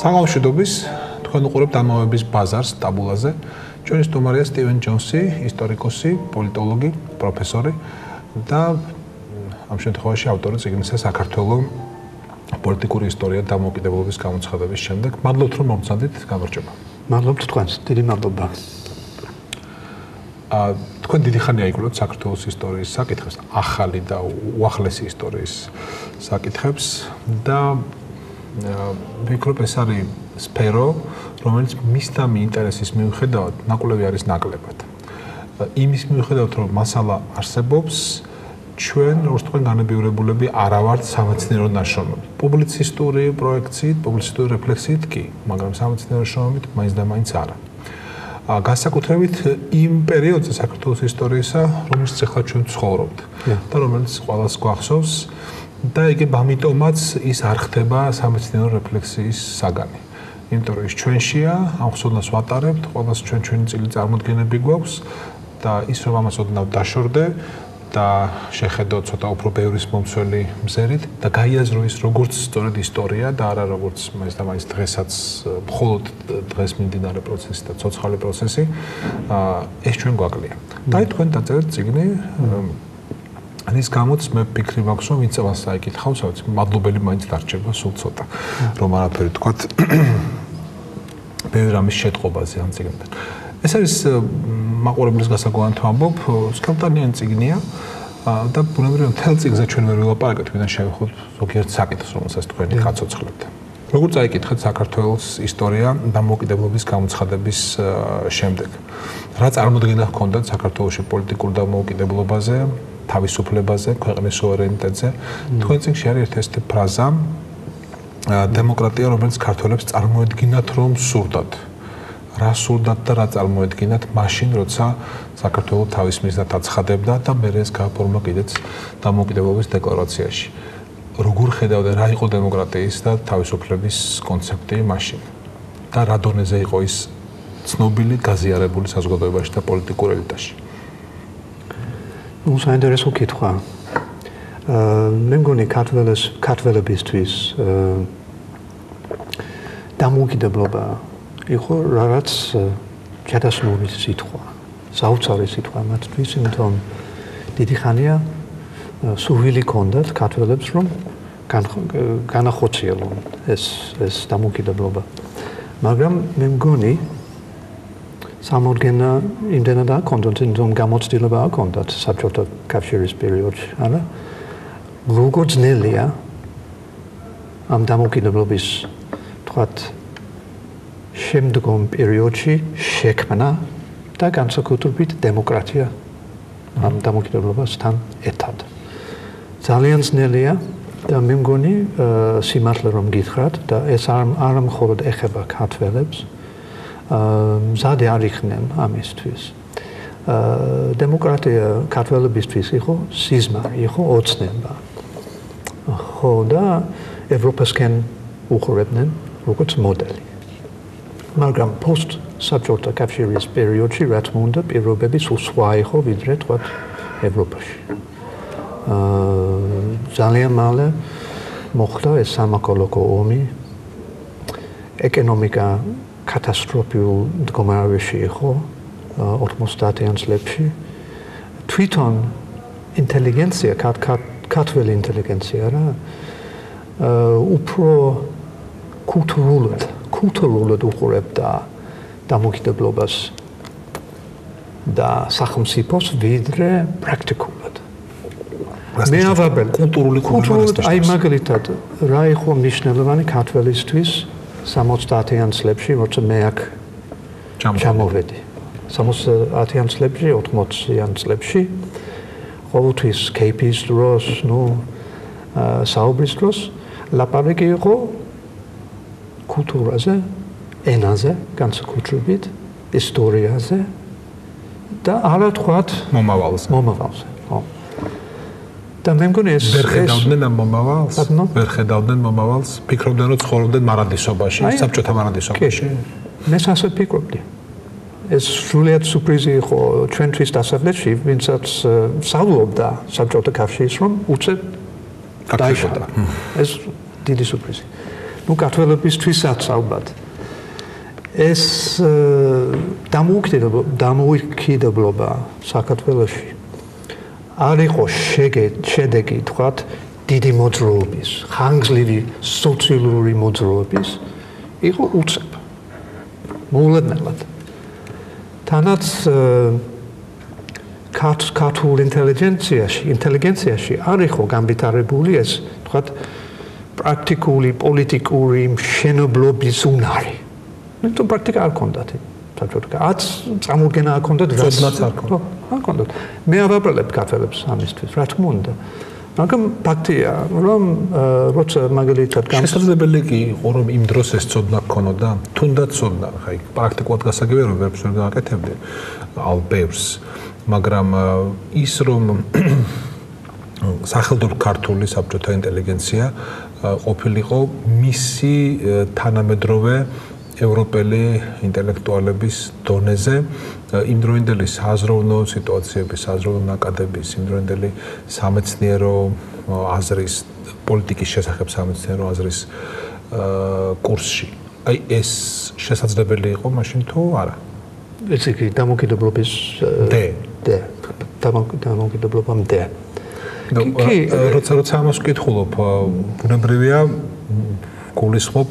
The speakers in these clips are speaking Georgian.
საგალშუდობის თქვენ უყურებთ ამავების ბაზარს ტაბულაზე. ჩვენი სტუმარია სტივენ ჯონსი, ისტორიკოსი, პოლიტოლოგი, პროფესორი და ამ შემთხვევაში ავტორი წიგნისა საქართველოს პოლიტიკური ისტორია დამოუკიდებლობის გამოცხადების შემდეგ. მადლობთ რომ მომწადით გამარჯობა. მადლობთ თქვენს, დიდი მადლობა. თქვენ დიდი ხანია იკვლევთ საქართველოს ისტორიის საკითხებს, ახალი და უახლესი ისტორიის საკითხებს და ვფიქრობ ეს არის სფერო, რომელიც მისდამი ინტერესის მიუხედავად ნაკვლევი არის ნაკლებად. იმის მიუხედავად რომ მასალა არსებობს, ჩვენ როგორც თქვენ განებიურებულები არა ვართ სამეცნიერო ნაშრომებით. პუბლიცისტური პროექციით, პუბლიცისტური რეფლექსიით კი, მაგრამ სამეცნიერო ნაშრომებით მაინც და მაინც არა. განსაკუთრებით იმ პერიოდზე საქართველოს ისტორიისა, რომელშიც ახლა ჩვენ ცხოვრობთ და რომელიც ყველას გვახსოვს და იგივე ამიტომაც ის არ ხდება სამეცნიერო რეფლექსიის საგანი. იმიტომ რომ ის ჩვენშია, ამ ხსოვნას ვატარებთ, ყველას ჩვენი წილი წარმოდგენები გვაქვს და ის რომ ამას ოდნავ დაშორდე და შეხედო ცოტა უფრო ბევრის მომცველი მზერით და გაიაზრო ის როგორც სწორედ ისტორია და არა როგორც მაინც და მაინც დღესაც მხოლოდ დღეს მიმდინარე პროცესი და ცოცხალი პროცესი, ეს ჩვენ გვაკლია. და თქვენ დაწერეთ წიგნი რის გამოც მე ვფიქრი მაქვს რომ ვინც ამას აიკითხავს, მადლობელი მაინც დარჩება სულ ცოტა რომ არაფერი თქვათ ბევრი რამის შეტყობაზე ამ წიგნიდან. ეს არის მაყურებლის გასაკვირად ვამბობ, სკამპტანიანი წიგნია და ბუნებრივია მთელ წიგნზე ჩვენ ვერ ვილაპარაკებთ, ვიდან შევეხოთ ზოგიერთ საკითხს, რომელსაც თქვენი გაცოცხლებთ. როგორ წაიკითხეთ საქართველოს ისტორია დამოუკიდებლობის გამოცხადების შემდეგ? რა წარმოდგენა ჰქონდათ საქართველოში პოლიტიკურ დამოუკიდებლობაზე, თავისუფლებაზე, ქვეყნის სუვერენიტეტზე? თქვენ წიგნში არის ერთ-ერთი ფრაზა დემოკრატია, რომელიც ქართველებს წარმოედგინათ რომ სურდათ. რა სურდათ და რა წარმოედგინათ მაშინ, როცა საქართველოს თავის მიზნად აცხადებდა და მერე ეს გააფორმა კიდეც დამოუკიდებლობის დეკლარაციაში. როგორ ხედავდა რა იყო დემოკრატიის და თავისუფლების კონცეფტი მაშინ? და რა დონეზე იყო ის ცნობილი, გაზიარებული საზოგადოებაში და პოლიტიკურ ელიტაში? საინტერესო კითხვა. მე მგონი ქართველებისთვის დამოუკიდებლობა იყო რაღაც ჯადასნური სიტყვა, საოცარი სიტყვა მათთვის, იმიტომ დიდი ხანია სურვილი ჰქონდათ ქართველებს რომ განახორციელონ ეს დამოუკიდებლობა. მაგრამ მე მგონი სამოდგენა იმდენად არ ჰქონდათ, რომ გამოცდილება არ ჰქონდათ საბჭოთა კავშირის პერიოდში, არა? როგორ ძნელია ამ დამოუკიდებლობის თქვათ შემდგომ პერიოდში შექმნა და განსაკუთრებით დემოკრატია ამ დამოუკიდებლობასთან ერთად. ძალიან ძნელია და მე მგონი სიმართლე რომ გითხრათ და ეს არ მხოლოდ ეხება ქართველებს, მზადე არ იქნენ ამისთვის. დემოკრატია ქართველებისთვის იყო სიზმარი, იყო ოცნება. ხო და ევროპასკენ უყურებდნენ როგორც მოდელი. მაგრამ post საბჭოთა კავშირის პერიოდში რა თქმა უნდა პირობები სულ სხვა იყო ვიდრე თქვათ ევროპაში. ძალიან მალე მოხდა ეს სამოქალაქო ომი, ეკონომიკა კატასტროფულ მდგომარეობაში იყო 90-იან წლებში. თვითონ ინტელიგენცია, ქართველი ინტელიგენცია რა უფრო კულტურულად უყურებდა დამოუკიდებლობას და სახელმწიფოს ვიდრე პრაქტიკულად. მე ავაბელ კულტურულად აი მაგალითად რა იყო მნიშვნელოვანი ქართველისთვის 70-იან წლებში, როცა მე აქ ჩამოვედი. 70-იან წლებში, 80-იან წლებში ყოველთვის KP-ის დროს, საუბრის დროს ლაპარაკი იყო კულტურაზე, ენაზე, განსაკუთრებით ისტორიაზე და არა თქვათ მომავალზე. ხო. და მე მგონი ეს ვერ ხედავდნენ ამ მომავალს? ვერ ხედავდნენ მომავალს? ფიქრობდნენ რომ ცხოვრობდნენ მარადისობაში, საბჭოთა მარადისობაში? მე ასე ფიქრობდი. ეს სრულიად სურპრიზი იყო ჩვენთვის დასავლეთში, ვინცაც სწავლობდა საბჭოთა კავშირს, რომ უცებ დაიშალა. ეს დიდი სურპრიზი. ქართველებისთვისაც ალბათ ეს დამოუკიდებლობა საქართველოში არ იყო შედეგი თქვათ დიდი მოძრაობის, ხანგრძლივი სოციალური მოძრაობის, იყო უცებ. მოულოდნელად. თანაც ქართულ ინტელიგენციაში არ იყო განვითარებული ეს თქვათ პრაქტიკული პოლიტიკური მშენებლობის უნარი. ნუ პრაქტიკა არ ქონდათ. რაც წარმოუდგენა არ ქონდათ, რაც არ ქონდათ. მე ავაბრალებ ქართველებს ამისთვის, რა თქმა უნდა. მაგრამ ფაქტია, რომ როცა მაგალითად შესაძლებელი კი იყო, რომ იმ დროს ეს ცოდნა გქონოდა, თუნდაც ცოდნა, ხაი, პრაქტიკულად გასაგებია, რომ ვერც ვერ გააკეთებდი ალბერს, მაგრამ ის რომ სახელმწიფო ქართული საბჭოთა ინტელიგენცია ყოფილიყო მისი თანამედროვე ევროპელი ინტელექტუალების დონეზე იმდროინდელი საზროვნო სიტუაციების, საზროვნო ნაკადების, იმდროინდელი სამეცნიერო აზრის, პოლიტიკის შესახებ სამეცნიერო აზრის კურსში. აი ეს შესაძლებელი იყო მაშინ თუ არა? ეს იგი დამოუკიდებლობის დამოუკიდებლობამდე. როცა ამას ვკითხულობ, ბუნებრივია გულისხმობ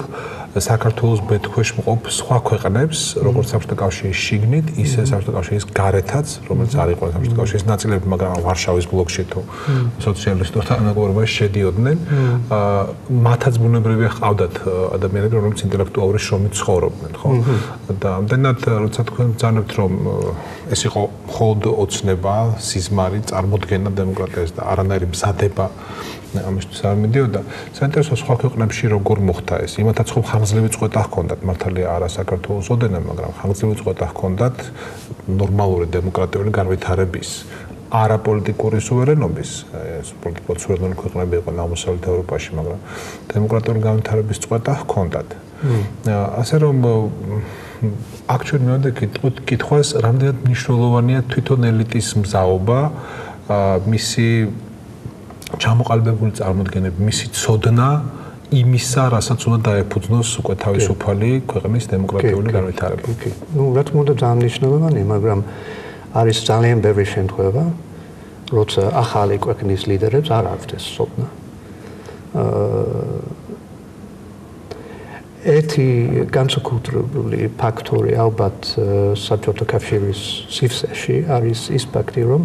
საქართველოს ბედქვეშ მყოფ სხვა ქვეყნებს, როგორც საბჭოთა კავშირის შიგნით, ისე საბჭოთა კავშირის გარეთაც, რომელიც არ იყო საბჭოთა კავშირის ნაწილები, მაგრამ ვარშავის ბლოკში თუ სოციალისტურ თანამეგობრობაში შედიოდნენ, მათაც ბუნებრივია ჰყავდათ ადამიანები, რომლებიც ინტელექტუალური შრომით ცხოვრობდნენ, ხო? და ამდენად, როცა თქვენ ბრძანებთ, რომ ეს იყო მხოლოდ ოცნება, სიზმარი, წარმოდგენა დემოკრატიას და არანაირი მზადება ამისთვის არ მიდიოდა. საინტერესო სხვა ქვეყნებში როგორ მოხდა ეს? იმათაც ხომ ხანგრძლივი წყვეტა ჰქონდათ, მართალია არა საქართველოს ოდენა, მაგრამ ხანგრძლივი წყვეტა ჰქონდათ ნორმალური დემოკრატიული განვითარების, არაპოლიტიკური სუვერენობის, ეს პოლიტიკურად სუვერენული ქვეყნები იყო აღმოსავლეთ ევროპაში, მაგრამ დემოკრატიული განვითარების წყვეტა ჰქონდათ. ასე რომ აქ ჩვენ მივიდა კითხვას, რამდენად მნიშვნელოვანია თვითონ ელიტის მზაობა, მისი ჩამოყალიბებული წარმოდგენები, მისი ცოდნა იმისა, რასაც უნდა დაეფუძნოს უკვე თავისუფალი ქვეყნის დემოკრატიული განვითარება. ნუ რა თქმა უნდა ძალიან მნიშვნელოვანია, მაგრამ არის ძალიან ბევრი შემთხვევა, როცა ახალი ქვეყნის ლიდერებს არ აქვთ ეს ცოდნა. ერთი განსაკუთრებული ფაქტორი ალბათ საბჭოთა კავშირის სივრცეში არის ის ფაქტი, რომ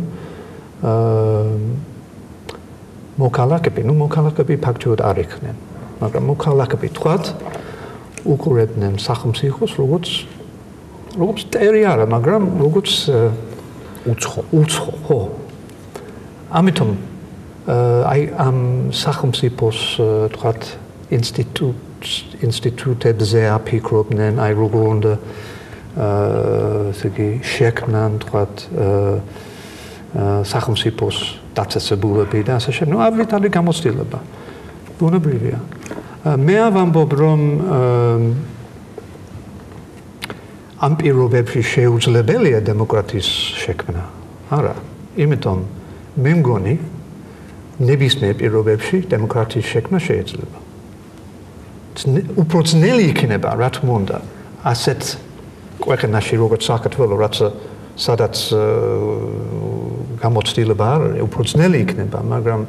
მოქალაქეები ფაქტობრივად არ იქნენ, მაგრამ მოქალაქეები თქვათ უყურებდნენ სახელმწიფოს როგორც ტერი არა, მაგრამ როგორც უცხო, ხო. ამიტომ აი ამ სახელმწიფოს თქვათ ინსტიტუტებზე აფიქრობდნენ, აი როგორ უნდა ესე იგი შექმნან თქვათ სახელმწიფოს დაწესებულები და ასე შემდეგ. ნუ ავიტალი გამოცდილება. ბუნებრივია. მე ვამბობ, რომ ამ პირობებში შეუძლებელია დემოკრატიის შექმნა. არა, იმიტომ მე მგონი ნებისმიერ პირობებში დემოკრატიის შექმნა შეიძლება. უფრო ძნელი იქნება, რა თქმა უნდა, ასეთ ქვეყანაში როგორც საქართველო, რაც სადაც გამოცდილება არ არის, უფრო ძნელი იქნება, მაგრამ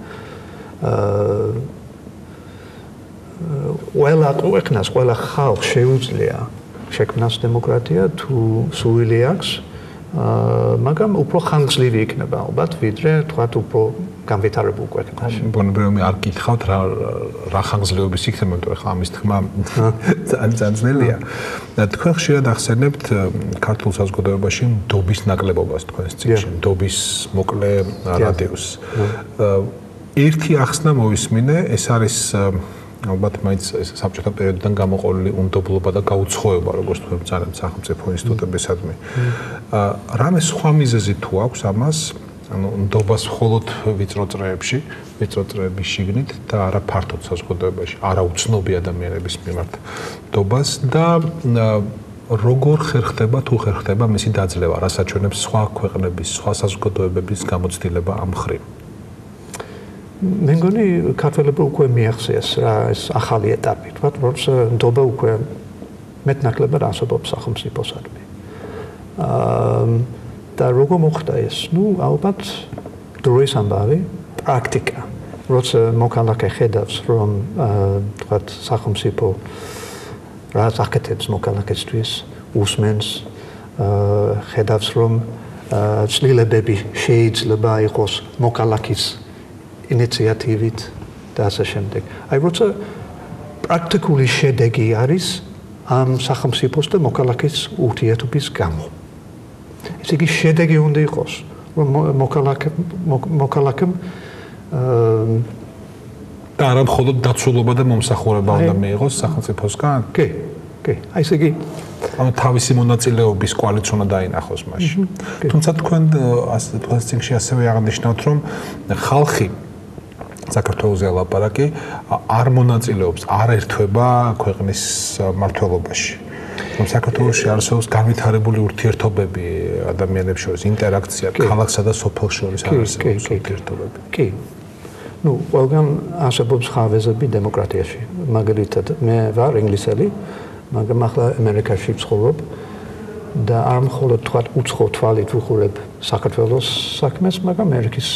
ყველა ქვეყნას, ყველა ხალხს შეუძლია შექმნას დემოკრატია თუ სურვილი აქვს, მაგრამ უფრო ხანგრძლივი იქნება ალბათ, ვიდრე თქვათ უფრო განვითარებულ ქვეყნაში. ბუნებრივია არ გითხავთ რა ხანგრძლივობის იქნება, იმიტომ რომ ამის თქმა ძალიან ძნელია. თქვენ ხშირად ახსენებთ ქართულ საზოგადოებაში ნდობის ნაკლებობას თქვენს წიგნში, ნდობის მოკლე რადიუსს. ერთი ახსნა მოვისმინე, ეს არის ალბათ მაინც საბჭოთა პერიოდიდან გამოყოლილი უნდობლობა და გაუცხოება, როგორც თქვენ ბრძანებთ სახელმწიფო ინსტიტუტებისადმი. რამე სხვა მიზეზი თუ აქვს ამას, ანუ ნდობას მხოლოდ ვიწრო წრეების შიგნით და არა ფართოდ საზოგადოებაში, არა უცნობი ადამიანების მიმართ ნდობას და როგორ ხერხდება თუ ხერხდება მისი დაძლევა, რასაც ჩვენებს სხვა ქვეყნების, სხვა საზოგადოებების გამოცდილება ამ მხრივ. მე მგონი ქართველები უკვე მიაღწიეს რა ეს ახალი ეტაპი, თქვა, როცა ნდობა უკვე მეტნაკლებად არსებობს სახელმწიფოსადმი. და როგორ მოხდა ეს? ალბათ დროის ამბავი, პრაქტიკა. როცა მოქალაქე ხედავს, რომ თქვა სახელმწიფო რაც აკეთებს მოქალაქესთვის, უსმენს, ხედავს, რომ ცვლილებები შეიძლება იყოს მოქალაქის ინიციატივით და ასე შემდეგ. აი როცა პრაქტიკული შედეგი არის ამ სახელმწიფოს და მოქალაქის ურთიერთობის გამო. ესე იგი შედეგი უნდა იყოს, რომ მოქალაქემ და არა მხოლოდ დაცულობა და მომსახურება უნდა მიიღოს სახელმწიფოსგან? კი. აი ესე იგი თავისი მონაწილეობის კვალიც უნდა დაინახოს მაშინ. თუმცა თქვენ წიგნში ასევე აღნიშნავთ, რომ ხალხი საქართველოს ელაპარაკი არ მონაწილეობს, არ ერთვება ქვეყნის მმართველობაში. რომ საქართველოში არსებობს განვითარებული ურთიერთობები ადამიანებს შორის, ინტერაქცია ქალაქსა და სოფელს შორის არსებობს ურთიერთობები. კი. ყველგან არსებობს ხარვეზები დემოკრატიაში. მაგალითად, მე ვარ ინგლისელი, მაგრამ ახლა ამერიკაში ვცხოვრობ და არ მხოლოდ თქვა უცხო თვალით ვუხურებ საქართველოს საქმეს, მაგრამ ამერიკის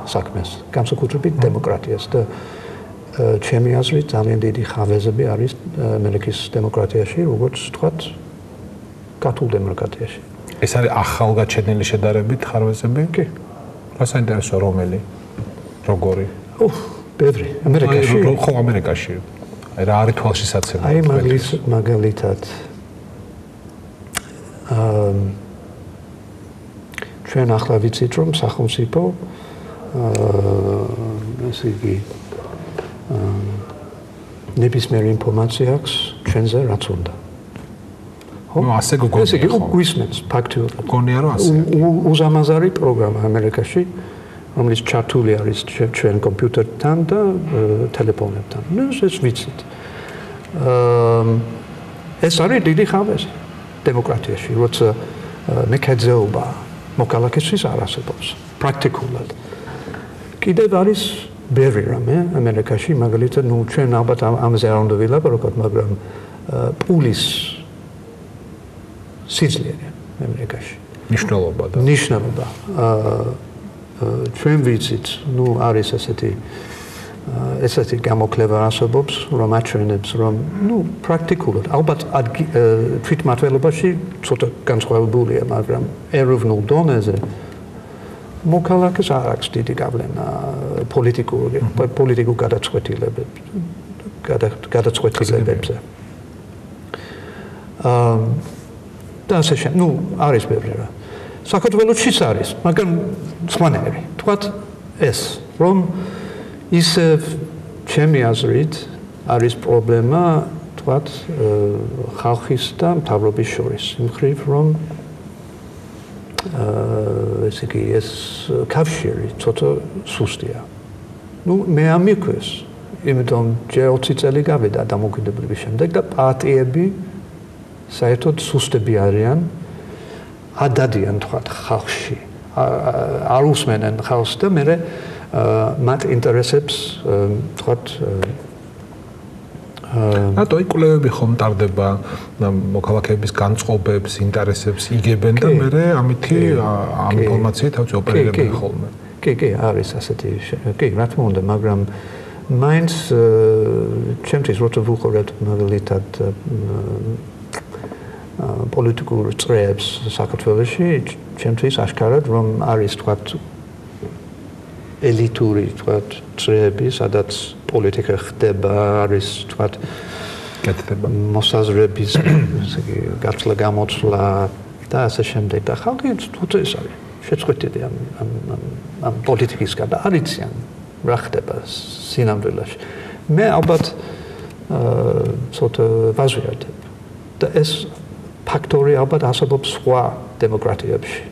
საქმეს, განსაკუთრებით დემოკრატიას და ჩემი აზრით ძალიან დიდი ხარვეზები არის ამერიკის დემოკრატიაში, როგორც თქვა ქართულ დემოკრატიაში. ეს არის ახალგაჩენილი შედარებით ხარვეზები? კი. რა საინტერესოა რომელი? როგორი? ბევრი. ამერიკაში. ხო, ამერიკაში. აი რა არის თვალშისაცემი? აი მაგალითად ჩვენ ახლა ვიცით, რომ სახელმწიფო ესე იგი ნებისმიერ ინფორმაცია აქვს ჩვენზე რაც უნდა. ხო, ასე გქონია. ესე იგი გვისმენს ფაქტიურად. გქონია რომ ასე. უზამაზარი პროგრამა ამერიკაში, რომელიც ჩართული არის ჩვენ კომპიუტერთან და ტელეფონებთან. ეს ვიცით. ეს არის დიდი ხარვეზი დემოკრატიაში, როცა მეკეძეობა მოქალაქისთვის არ არსებობს პრაქტიკულად. კიდევ არის ბევრი რამე ამერიკაში, მაგალითად, ჩვენ ალბათ ამაზე არ უნდა ვილაპარაკოთ, მაგრამ პულის სიძლიერე ამერიკაში. ნიშნულობა. ჩვენ ვიცით, არის ესეთი გამოკლება არსებობს, რომ აჩვენებს, რომ პრაქტიკულად, ალბათ თვითმმართველობაში ცოტა განსხვავებულია, მაგრამ ეროვნულ დონეზე მოქალაქეს არ აქვს დიდი გავლენა პოლიტიკურ გადაწყვეტილებებზე. და ასე შემდეგ, არის ბევრი რა. საქართველოშიც არის, მაგრამ სხვანაირი. თქვათ ეს, რომ ისევ ჩემი აზრით არის პრობლემა, თქვათ, ხალხის და მთავრობის შორის, იმ მხრივ, რომ ესე იგი ეს კავშირი ცოტა სუსტია. მე ამიქვეს, იმიტომ ჯერ 20 წელი გავიდა დამოუკიდებლობის შემდეგ და პარტიები საერთოდ სუსტები არიან, ადადიან თქვათ ხალხში, არ უსმენენ ხალხს და მე მათ ინტერესებს თქვათ რატო კვლევები ხომ ტარდება მოქალაქეების განწყობებს, ინტერესებს იგებენ და მე ამითი ამ ინფორმაციით თავი ოპერირებენ ხოლმე. კი, არის ასეთი. კი, რა თქმა უნდა, მაგრამ მაინც ჩემთვის როცა ვუყურებ მაგალითად პოლიტიკურ წრეებს საქართველოში, ჩემთვის აღკარად რომ არის თქვათ ელიტური თქვათ წრეები, სადაც პოლიტიკა ხდება, არის თქვათ კეთდება მოსაზრების ესე იგი გაცვლა გამოცვლა და ასე შემდეგ და ხალხი თუთ ეს არის შეწყვეტილი ამ პოლიტიკისგან და არიციან რა ხდება სინამდვილეში. მე ალბათ ცოტა ვაზრიადებ და ეს ფაქტორი ალბათ არსებობს სხვა დემოკრატიებში.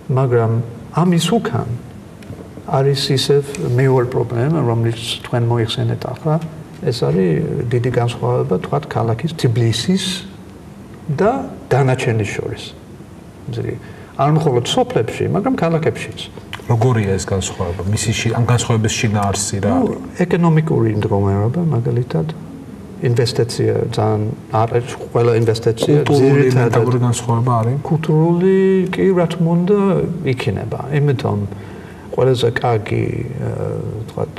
მაგრამ ამის უკან არის ისევ მეორე პრობლემა, რომელიც თქვენ მოიხსენეთ ახლა, ეს არის დიდი განსხვავება თქვათ ქალაქის თბილისის და დანარჩენის შორის. არ მხოლოდ სოფლებში, მაგრამ ქალაქებშიც. როგორია ეს განსხვავება? მისი ამ განსხვავების შინაარსი რა? ეკონომიკური მდგომარეობა მაგალითად ინვესტიცია ძალიან არის ყველა ინვესტიცია ძირითადად განსხვავება არის. კულტურული კი რა თქმა უნდა იქნება. იმიტომ ყველაზე კარგი თქვათ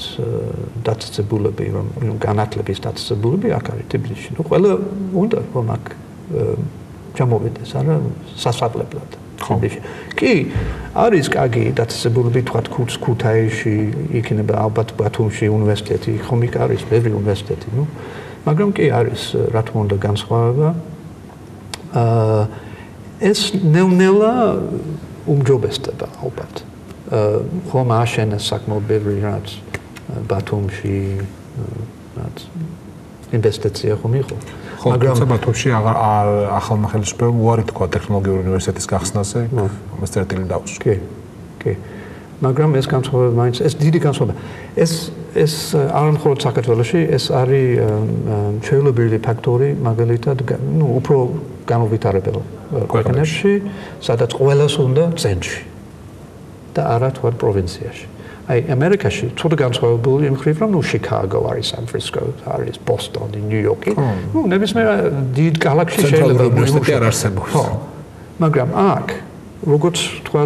დაწესებულები რომ განათლების დაწესებულები აქ არის თბილისში. ნუ ყველა უნდა რომ აქ ჩამოვიდეს არა სასწავლებლად. კი არის კარგი დაწესებულები თქვათ ქუთაისში იქნება ალბათ ბათუმში უნივერსიტეტი ხომ იქ არის ბევრი უნივერსიტეტი ნუ მაგრამ კი არის რა თქმა უნდა განსხვავება ეს ნელ-ნელა უმჯობესდება ალბათ ხომ აშენეს საკმაოდ ბევრი რაც ბათუმში რაც ინვესტიცია ხომ იყო მაგრამ ბათუმში ახალმა ხელისუფლებამ უარი თქვა ტექნოლოგიური უნივერსიტეტის გახსნაზე ამას წერტილი დაუსვა კი მაგრამ ეს განსხვავება მაინც ეს დიდი განსხვავება ეს არ მხოლოდ საქართველოში ეს არის ჩვეულებრივი ფაქტორი მაგალითად ნუ უფრო განუვითარებელ ქვეყნებში სადაც ყველას უნდა ცენტრში და არა თქვა პროვინციაში აი ამერიკაში თუ განსხვავებული იმ ხრივ რომ ნუ შიკაგო არის სან ფრისკო არის ბოსტონი ნიუ-იორკი ნუ ნებისმიერ დიდ ქალაქში შეიძლება უნივერსიტეტი არ არსებობს მაგრამ აქ როგორც თქვა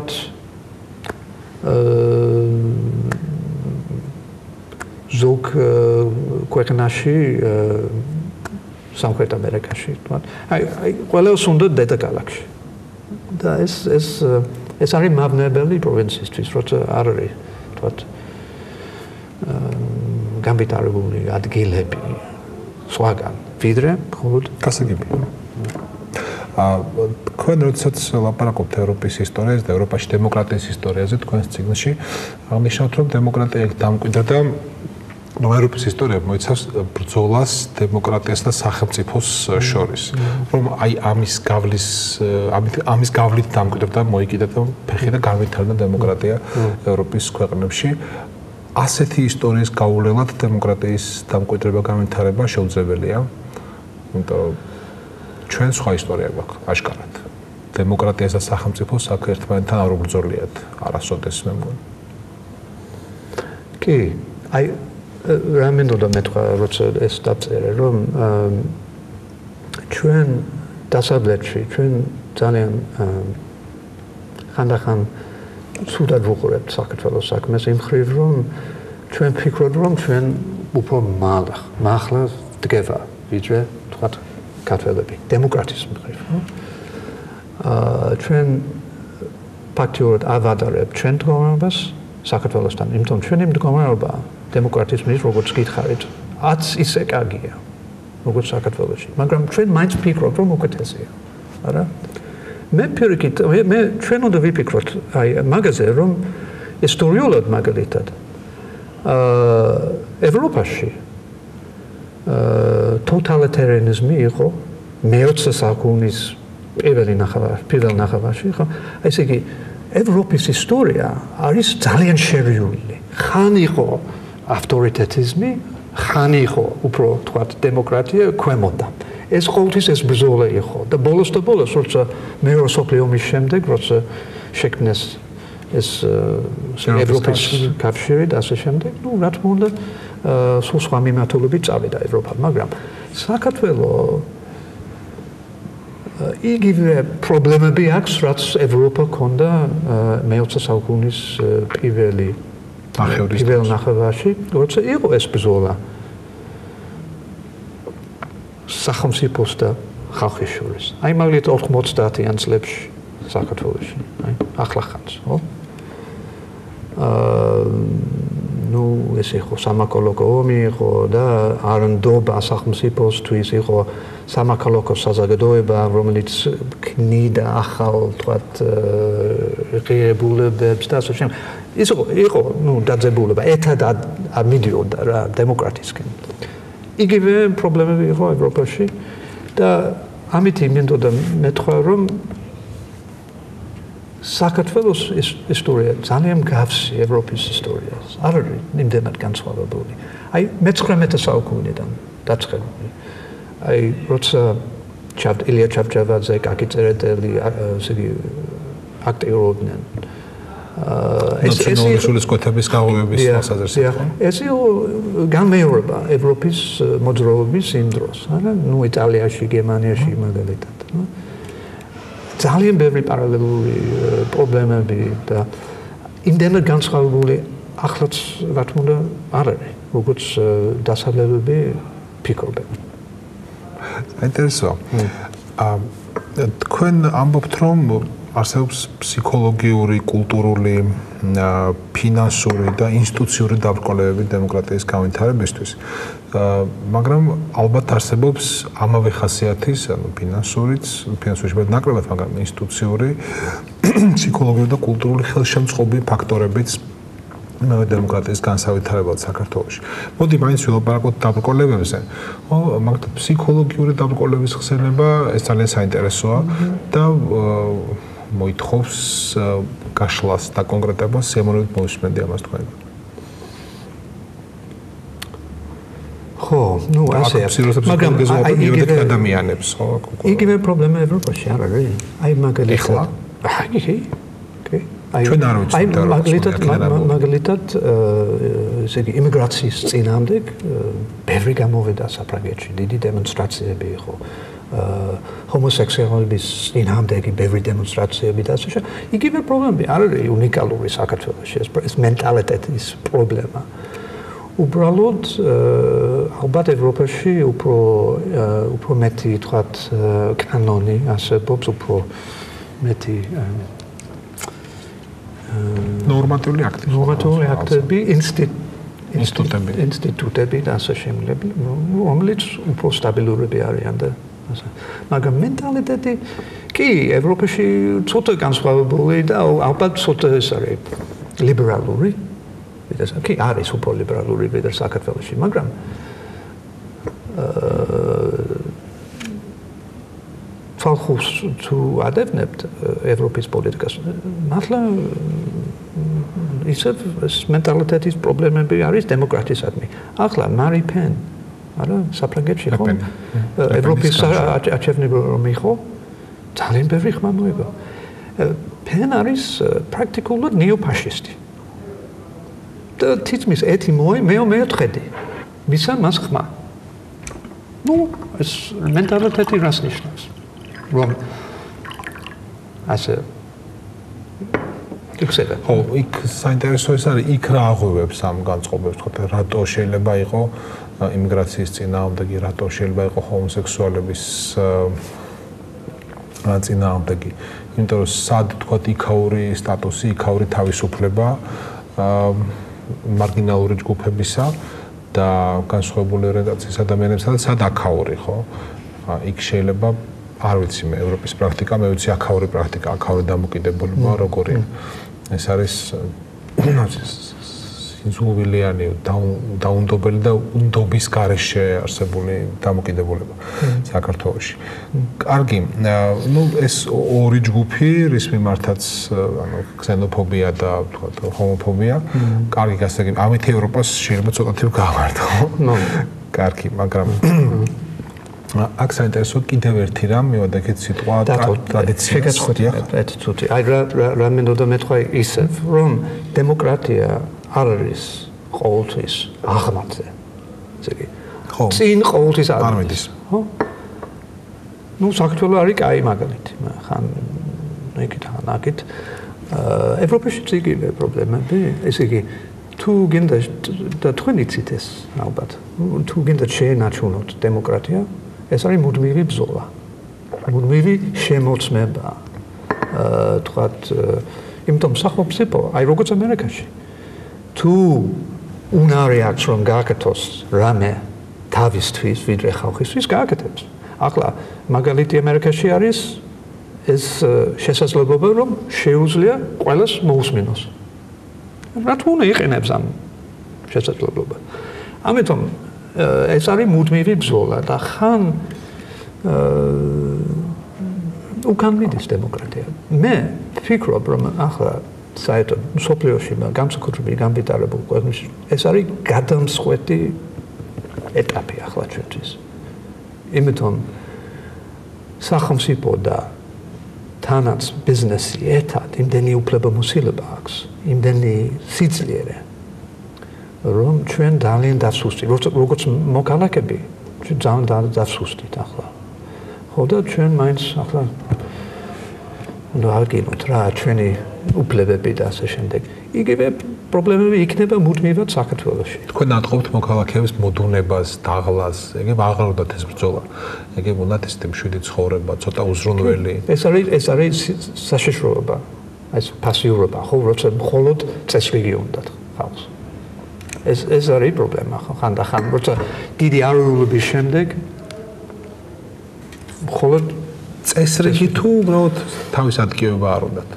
ზოგ ქვეყანაში სამხრეთ ამერიკაში თქვა აი ყველას უნდა დედაქალაქში და ეს არის მავნებელი პროვინციისთვის როცა არ არის თქვათ გამბიტარებული ადგილები სხვაგან ვიდრე მხოლოდ გასაგები თქვენ როდესაც ლაპარაკობთ ევროპის ისტორიაზე და ევროპაში დემოკრატიის ისტორიაზე თქვენს წიგნში აღნიშნავთ რომ დემოკრატია დამკვიდრდა და ევროპის ისტორია მოიცავს ბრძოლას დემოკრატიას და სახელმწიფოს შორის რომ აი ამის გავლით დამკვიდრდა მოიკიდა და ფეხი და განვითარდა დემოკრატია ევროპის ქვეყნებში ასეთი ისტორიის გაუვლელად დემოკრატიის დამკვიდრება განვითარება შეუძლებელია იმიტომ ჩვენ სხვა ისტორია გვაქვს აშკარად დემოკრატიას და სახელმწიფოს აქ ერთმანეთთან არ უბრძოლიათ არასოდეს მე მგონი კი აი რამენდოდა მეთქვა როცა ეს დაწერე რომ ჩვენ დასავლეთში ჩვენ ძალიან ხანდახან ცუდად ვუყურებთ საქართველოს საქმეს იმ ხრივ რომ ჩვენ ფიქრობთ რომ ჩვენ უფრო მაღლა დგება ვიდრე თქვა ქართველები დემოკრატიის მხრივ ჩვენ ფაქტიურად ავადარებთ ჩვენ მდგომარეობას საქართველოსთან იმიტომ ჩვენი მდგომარეობა დემოკრატიის მის როგორც გითხარით 10 ისე კარგია როგორც საქართველოში მაგრამ ჩვენ მაინც ვფიქრობთ რომ უკეთესია არა მე პირიქით მე ჩვენ უნდა ვიფიქროთ აი მაგაზე რომ ისტორიულად მაგალითად ევროპაში totalitarianism იყო მე-20 საუკუნის პირველ ნახევარში ხო აი ესე იგი ევროპის ისტორია არის ძალიან შერეული ხან იყო ავტორიტეტიზმი ხან იყო უფრო თქვა დემოკრატია ქვემოთ ეს ყოველთვის ეს ბრძოლა იყო და ბოლოს როცა მეორე მსოფლიო ომის შემდეგ როცა შექმნეს ეს ევროპის კავშირი და ასე შემდეგ ნუ რა თქმა უნდა სხვა მიმართულებით წავიდა ევროპა მაგრამ საქართველოს იგივე პრობლემები აქვს რაც ევროპა ქონდა მე-20 საუკუნის პირველ ნახევარში როცა იყო ეს ბრძოლა სახელმწიფოს და ხალხის შორის აი მაგალითად 90-იან წლებში საქართველოში აი ახლა ხანს ხო ნუ ეს იყო სამოქალაქო ომი იყო და არანდობა სახელმწიფოსთვის იყო სამოქალაქო საზოგადოება რომელიც ქმნიდა ახალ თქვათ ღირებულებებს და ასე შემდეგ ის იყო ნუ დაძაბულობა ერთად მიდიოდა რა დემოკრატიისკენ იგივე პრობლემები იყო ევროპაში და ამით მინდოდა მეთქვა რომ საქართველოს ისტორია ძალიან გავსი ევროპის ისტორიას არ არის იმდენად განსხვავებული აი მე-19 საუკუნიდან დაწყებული აი როცა ილია ჩავჭავაძე კაკი წერეთელი ესე იგი აქტიურობდნენ ნაციონალიზმის კოთების გაღვივების საზრდასი. ეს განმეორება ევროპის მოძრაობის იმ დროს, არა? ნუ იტალიაში, გერმანიაში მაგალითად. ძალიან ბევრი პარალელური პრობლემები და იმდენად განსხვავებული ახლაც რა თქმა უნდა არ არის, როგორც დასავლელები ფიქრობენ. საინტერესოა. თქვენ ამბობთ, რომ არსებობს ფსიქოლოგიური, კულტურული, ფინანსური და ინსტიტუციური დაბრკოლებები დემოკრატიის განვითარებისთვის. მაგრამ ალბათ არსებობს ამავე ხასიათის, ანუ ფინანსურიც, ფინანსურიც ნაკლებად, მაგრამ ინსტიტუციური, ფსიქოლოგიური და კულტურული ხელშემწყობი ფაქტორებიც დემოკრატიის განსავითარებლად საქართველოში. მოდი მაინც ვილაპარაკოთ დაბრკოლებებზე. მაგათ ფსიქოლოგიური დაბრკოლების ხსენება ეს ძალიან საინტერესოა და მოითხოვს გაშლას და კონკრეტებას სიამოვნებით მოვისმენდი ამას თქვენგან. ხო, ნუ ასეა. მაგრამ იგივე ადამიანებს, ხო? იგივე პრობლემა ევროპაში არ არის. აი მაგალითად. ჩვენ არ ვიცით მაგალითად ესე იგი იმიგრაციის წინააღმდეგ ბევრი გამოვიდა საფრანგეთში, დიდი დემონსტრაციები იყო. ჰომოსექსუალების წინააღმდეგი ბევრი დემონსტრაციები და ასე შემდეგ. იგივე პრობლემები არ არის უნიკალური საქართველოში, ეს მენტალიტეტის პრობლემა. უბრალოდ ალბათ ევროპაში უფრო მეტი თქვათ კანონი არსებობს, უფრო მეტი ნორმატიული აქტები, ინსტიტუტები და ასე შემდეგ, რომელიც უფრო სტაბილურები არიან და ასე. მაგრამ მენტალიტეტი კი ევროპაში ცოტა განსხვავებული და ალბათ ცოტა ეს არის ლიბერალური. კი არის უფრო ლიბერალური ვიდრე საქართველოში, მაგრამ ხალხს თუ ადევნებთ ევროპის პოლიტიკას, მართლა ისევ მენტალიტეტის პრობლემები არის დემოკრატიისადმი. ახლა მარი პენ, არა, საფრანგეთში ხო? ევროპის არჩევნები რომ იყო, ძალიან ბევრი ხმა მოიგო. პენ არის პრაქტიკულად ნეოფაშისტი. და თითქმის ერთი მეოთხედი მისა მას ხმა. ნუ ეს მენტალიტეტი რას ნიშნავს? რომ ასე იქცევა. ხო, იქ საინტერესო ის არის, იქ რა აღვივებს ამ განწყობებს, თქო, რატო შეიძლება იყო იმიგრაციის წინააღმდეგი, რატო შეიძლება იყო ჰომოსექსუალების წინააღმდეგი. იმიტომ რომ სად თქო იქაური სტატუსი, იქაური თავისუფლება მარგინალური ჯგუფებისა და განსხვავებული ორიენტაციის ადამიანებსა და სად აქაური, ხო? იქ შეიძლება არ ვიცი მე ევროპის პრაქტიკა, მე ვიცი აქაური პრაქტიკა, აქაური დამოკიდებულება როგორია. ეს არის სინძულვილიანი დაუნდობელი და უნდობის გარეშე არსებული დამოკიდებულება საქართველოში. კარგი, ნუ ეს ორი ჯგუფი, რის მიმართაც ანუ ქსენოფობია და თქვათ ჰომოფობია, კარგი გასაგები. ამით ევროპას შეიძლება ცოტათი გავართო. კარგი, მაგრამ აქ საინტერესოა კიდევ ერთი რამ, მივადექეთ სიტყვა ტრადიცია. შეგაცხადია ერთი წუთი. აი რა მინდოდა მეთქვა ისევ, რომ დემოკრატია არ არის ყოველთვის აღმართზე. ესე იგი, წინ ყოველთვის არ მიდის. ხო? ნუ საქართველო არის კაი მაგალითი, ხან იქით ანაკით ევროპაში ციგილე პრობლემები, ესე იგი თუ გინდა და თქვენ იცით ეს ალბათ, თუ გინდა შეენარჩუნოთ დემოკრატია, ეს არის მუდმივი ბრძოლა. მუდმივი შემოწმება. თქვათ, იმიტომ სახელმწიფო, აი როგორც ამერიკაში. თუ უნარი აქვს რომ გააკეთოს რამე თავისთვის, ვიდრე ხალხისთვის გააკეთებს. ახლა მაგალითი ამერიკაში არის ეს შესაძლებლობა რომ შეუძლია ყველას მოусმინოს. რა თქმა უნდა იყენებს ამ შესაძლებლობას. ამიტომ ეს არის მუდმივი ბრძოლა და ხან უკან მიდის დემოკრატია. მე ვფიქრობ რომ ახლა საერთოდ სოფლიოში განსაკუთრებით განვითარებულ ქვეყნებში ეს არის გადამწყვეტი ეტაპი ახლა ჩვენთვის. იმიტომ სახელმწიფო და თანაც ბიზნესი ერთად იმდენი უფლებამოსილება აქვს, იმდენი სიძლიერე, რომ ჩვენ ძალიან დასუსტი, როგორც მოქალაქეები, ჩვენ ძალიან დასუსტით ახლა. ხო და ჩვენ მაინც ახლა უნდა აღგინოთ რა ჩვენი უფლებები და ასე შემდეგ. იგივე პრობლემები იქნება მუდმივად საქართველოში. თქვენ ნატყობთ მოქალაქეების მოდუნებას, დაღლას, ეგ აღაროდათ ეს ბრძოლა. ეგ უნდათ ეს მშვიდი ცხოვრება, ცოტა უზრუნველი. ეს არის საშიშროება. ეს პასიურობა, ხო, როცა მხოლოდ წესრიგი უნდათ ხალხს. ეს არის პრობლემა, ხო, ხანდახან, როცა დიდი არარულობის შემდეგ მხოლოდ წესრიგი თუ უბრალოდ თავის ადგილება არ უნდათ.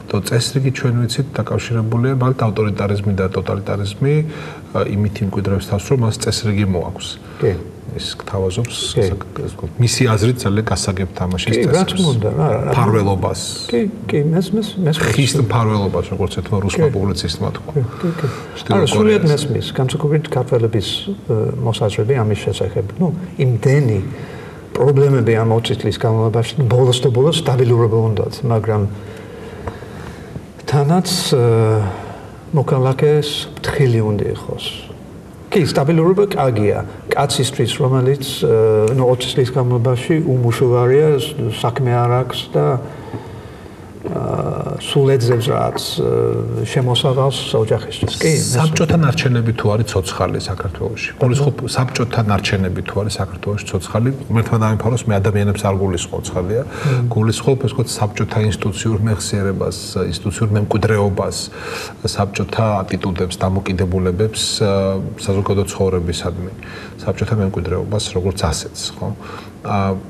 то წესრიგი ჩვენ ვიცით დაკავშირებულია მაგალითად ავტორიტარიზმი და ტოტალიტარიზმი იმით იმკვიდრებს თავს რომ მას წესრიგი მოაქვს. კი. ის გთავაზობს მისი აზრით ძალიან გასაგებ თამაშის წესრიგს. კი, რაც უნდა რა. ფარველობას. კი, მესმის. ხის ფარველობას როგორც ეთქვა რუსმა პუბლიცისტმა თქვა. კი. არა, სულიად მესმის, განსაკუთრებით ქართველების მოსაზრები ამის შესახებ. იმდენი პრობლემები ამ 20 წლის განმავლობაში ბოლოს და ბოლოს სტაბილურობა უნდათ, მაგრამ თანაც მოქალაქეს ფრთხილი უნდა იყოს. კი, სტაბილურობა კარგია. კაცისთვის, რომელიც 20 წლის განმავლობაში უმუშევარია, საქმე არ აქვს და სულ ეძებს რაც შემოსავალს ოჯახისთვის. კი, საბჭოთა ნარჩენები თუ არის ცოცხალი საქართველოში. გულისხმობ საბჭოთა ნარჩენები თუ არის საქართველოში ცოცხალი, მერთმა დამიფაროს მე ადამიანებს არ გულისხმობ ცხადია. გულისხმობ ეს ვთქვათ საბჭოთა ინსტიტუციურ მეხსიერებას, ინსტიტუციურ მემკვიდრეობას, საბჭოთა ატიტუდებს, დამოკიდებულებებს საზოგადო ცხოვრებისადმი. საბჭოთა მემკვიდრეობას როგორც ასეთს, ხო?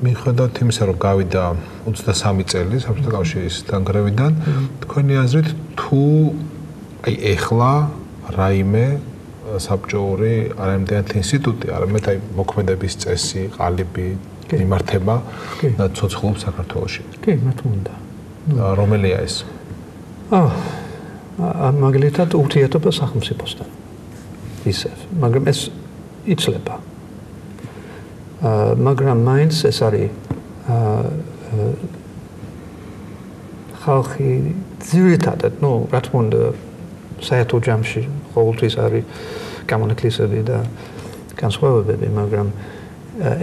მიუხედავად იმისა, რომ გავიდა 23 წელი საბჭოთა კავშირის დანგრევიდან, თქვენი აზრით თუ აი ეხლა რაიმე საბჭოური არამედ ინსტიტუტი, არამედ აი მოქმედების წესი, ყალიბი მიმართება ცოცხლობს საქართველოში. კი, მე თუნდა. რომელია ეს? მაგალითად ურთიერთობა სახელმწიფოსთან. ისევ, მაგრამ ეს იცლება. მაგრამ მაინც ეს არის ხალხი ძირითადად, რა თქმა უნდა, საერთო ჯამში ყოველთვის არის გამონაკლისები და განსხვავებები, მაგრამ